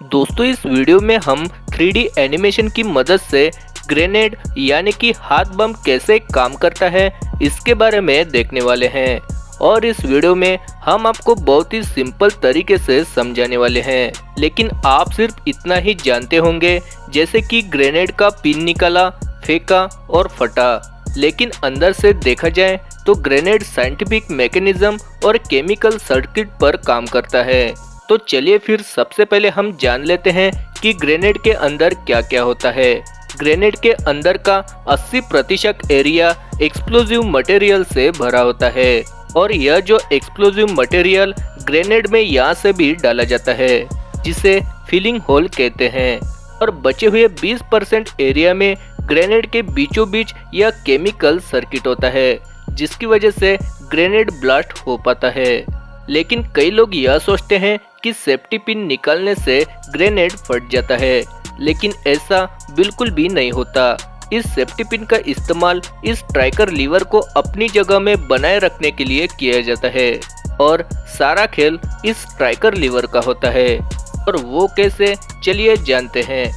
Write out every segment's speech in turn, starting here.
दोस्तों इस वीडियो में हम 3D एनिमेशन की मदद से ग्रेनेड यानी कि हाथ बम कैसे काम करता है इसके बारे में देखने वाले हैं। और इस वीडियो में हम आपको बहुत ही सिंपल तरीके से समझाने वाले हैं, लेकिन आप सिर्फ इतना ही जानते होंगे जैसे कि ग्रेनेड का पिन निकाला, फेंका और फटा। लेकिन अंदर से देखा जाए तो ग्रेनेड साइंटिफिक मैकेनिज्म और केमिकल सर्किट पर काम करता है। तो चलिए फिर सबसे पहले हम जान लेते हैं कि ग्रेनेड के अंदर क्या क्या होता है। ग्रेनेड के अंदर का 80% एरिया एक्सप्लोजिव मटेरियल से भरा होता है और यह जो एक्सप्लोजिव मटेरियल ग्रेनेड में यहाँ से भी डाला जाता है, जिसे फिलिंग होल कहते हैं। और बचे हुए 20% एरिया में ग्रेनेड के बीचों बीच यह केमिकल सर्किट होता है, जिसकी वजह से ग्रेनेड ब्लास्ट हो पाता है। लेकिन कई लोग यह सोचते हैं कि सेफ्टी पिन निकालने से ग्रेनेड फट जाता है, लेकिन ऐसा बिल्कुल भी नहीं होता। इस सेफ्टी पिन का इस्तेमाल इस स्ट्राइकर लीवर को अपनी जगह में बनाए रखने के लिए किया जाता है और सारा खेल इस स्ट्राइकर लीवर का होता है। और वो कैसे, चलिए जानते हैं।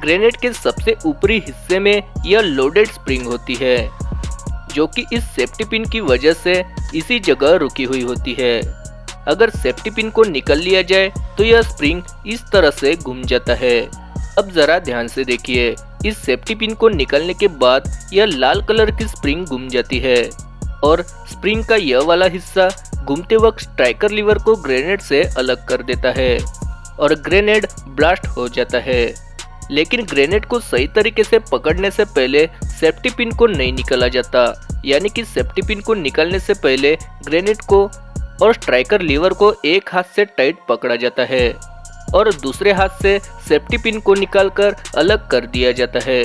ग्रेनेड के सबसे ऊपरी हिस्से में यह लोडेड स्प्रिंग होती है, जो कि इस सेफ्टी पिन की वजह से इसी जगह रुकी हुई होती है। अगर सेफ्टी पिन को निकल लिया जाए तो यह स्प्रिंग इस तरह से घूम जाता है। अब जरा ध्यान से देखिए, इस सेफ्टी पिन को निकलने के बाद यह लाल कलर की स्प्रिंग घूम जाती है और स्प्रिंग का यह वाला हिस्सा घूमते वक्त स्ट्राइकर लीवर को ग्रेनेड से अलग कर देता है और ग्रेनेड ब्लास्ट हो जाता है। लेकिन ग्रेनेड को सही तरीके से पकड़ने से पहले सेफ्टी पिन को नहीं निकाला जाता, यानी कि सेफ्टी पिन को निकालने से पहले ग्रेनेड को और स्ट्राइकर लीवर को एक हाथ से टाइट पकड़ा जाता है और दूसरे हाथ से सेफ्टी पिन को निकालकर अलग कर दिया जाता है।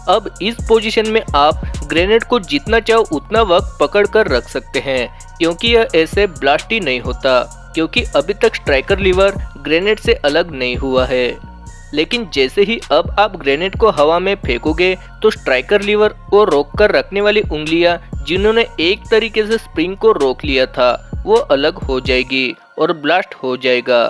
अब इस पोजीशन में आप ग्रेनेड को जितना चाहो उतना वक्त पकड़ कर रख सकते हैं, क्योंकि यह ऐसे ब्लास्ट ही नहीं होता, क्योंकि अभी तक स्ट्राइकर लीवर ग्रेनेड से अलग नहीं हुआ है। लेकिन जैसे ही अब आप ग्रेनेड को हवा में फेंकोगे तो स्ट्राइकर लीवर को रोक कर रखने वाली उंगलियां, जिन्होंने एक तरीके से स्प्रिंग को रोक लिया था, वो अलग हो जाएगी और ब्लास्ट हो जाएगा।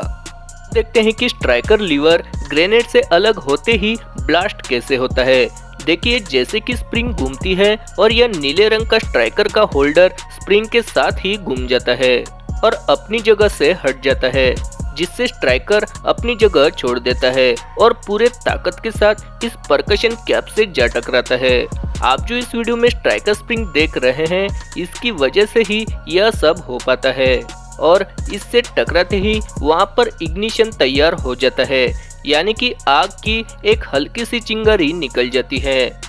देखते हैं कि स्ट्राइकर लीवर ग्रेनेड से अलग होते ही ब्लास्ट कैसे होता है। देखिए, जैसे कि स्प्रिंग घूमती है और यह नीले रंग का स्ट्राइकर का होल्डर स्प्रिंग के साथ ही घूम जाता है और अपनी जगह से हट जाता है, जिससे स्ट्राइकर अपनी जगह छोड़ देता है और पूरे ताकत के साथ इस परकशन कैप से जा टकराता है। आप जो इस वीडियो में स्ट्राइकर स्प्रिंग देख रहे हैं, इसकी वजह से ही यह सब हो पाता है और इससे टकराते ही वहां पर इग्निशन तैयार हो जाता है, यानी कि आग की एक हल्की सी चिंगारी निकल जाती है,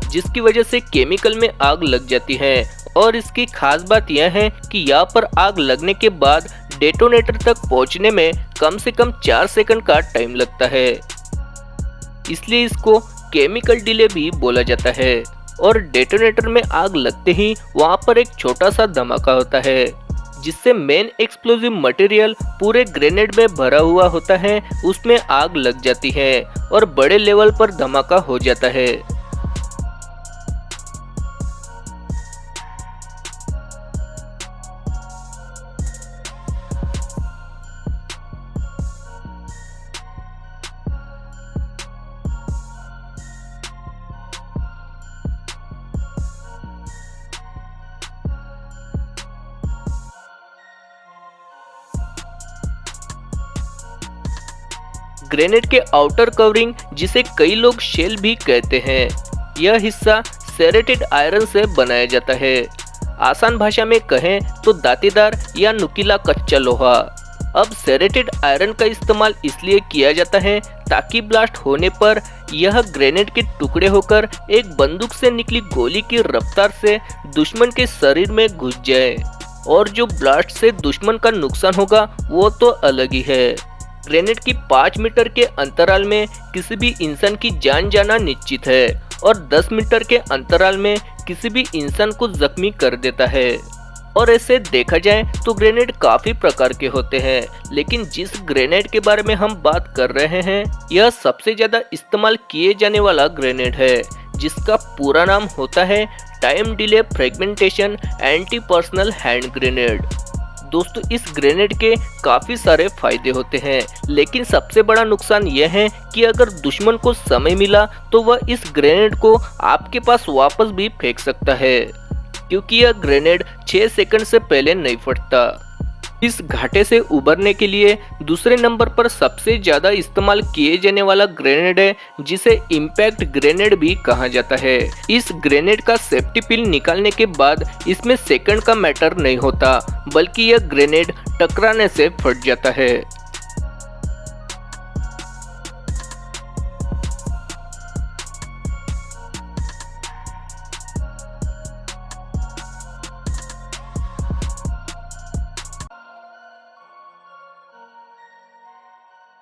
जिसकी वजह से केमिकल में आग लग जाती है। और इसकी खास बात यह है कि यहाँ पर आग लगने के बाद डेटोनेटर तक पहुंचने में कम से कम 4 सेकंड का टाइम लगता है, इसलिए इसको केमिकल डिले भी बोला जाता है। और डेटोनेटर में आग लगते ही वहां पर एक छोटा सा धमाका होता है, जिससे मेन एक्सप्लोजिव मटेरियल पूरे ग्रेनेड में भरा हुआ होता है, उसमें आग लग जाती है और बड़े लेवल पर धमाका हो जाता है। ग्रेनेड के आउटर कवरिंग, जिसे कई लोग शेल भी कहते हैं, यह हिस्सा सेरेटेड आयरन से बनाया जाता है। आसान भाषा में कहें तो दांतेदार या नुकीला कच्चा लोहा। अब सेरेटेड आयरन का इस्तेमाल इसलिए किया जाता है ताकि ब्लास्ट होने पर यह ग्रेनेड के टुकड़े होकर एक बंदूक से निकली गोली की रफ्तार से दुश्मन के शरीर में घुस जाए, और जो ब्लास्ट से दुश्मन का नुकसान होगा वो तो अलग ही है। ग्रेनेड की 5 मीटर के अंतराल में किसी भी इंसान की जान जाना निश्चित है और 10 मीटर के अंतराल में किसी भी इंसान को जख्मी कर देता है। और ऐसे देखा जाए तो ग्रेनेड काफी प्रकार के होते हैं, लेकिन जिस ग्रेनेड के बारे में हम बात कर रहे हैं, यह सबसे ज्यादा इस्तेमाल किए जाने वाला ग्रेनेड है, जिसका पूरा नाम होता है time delay fragmentation anti personal hand grenade. दोस्तों इस ग्रेनेड के काफी सारे फायदे होते हैं, लेकिन सबसे बड़ा नुकसान यह है कि अगर दुश्मन को समय मिला तो वह इस ग्रेनेड को आपके पास वापस भी फेंक सकता है, क्योंकि यह ग्रेनेड 6 सेकंड से पहले नहीं फटता। इस घाटे से उबरने के लिए दूसरे नंबर पर सबसे ज्यादा इस्तेमाल किए जाने वाला ग्रेनेड है, जिसे इम्पैक्ट ग्रेनेड भी कहा जाता है। इस ग्रेनेड का सेफ्टी पिन निकालने के बाद इसमें सेकंड का मैटर नहीं होता, बल्कि यह ग्रेनेड टकराने से फट जाता है।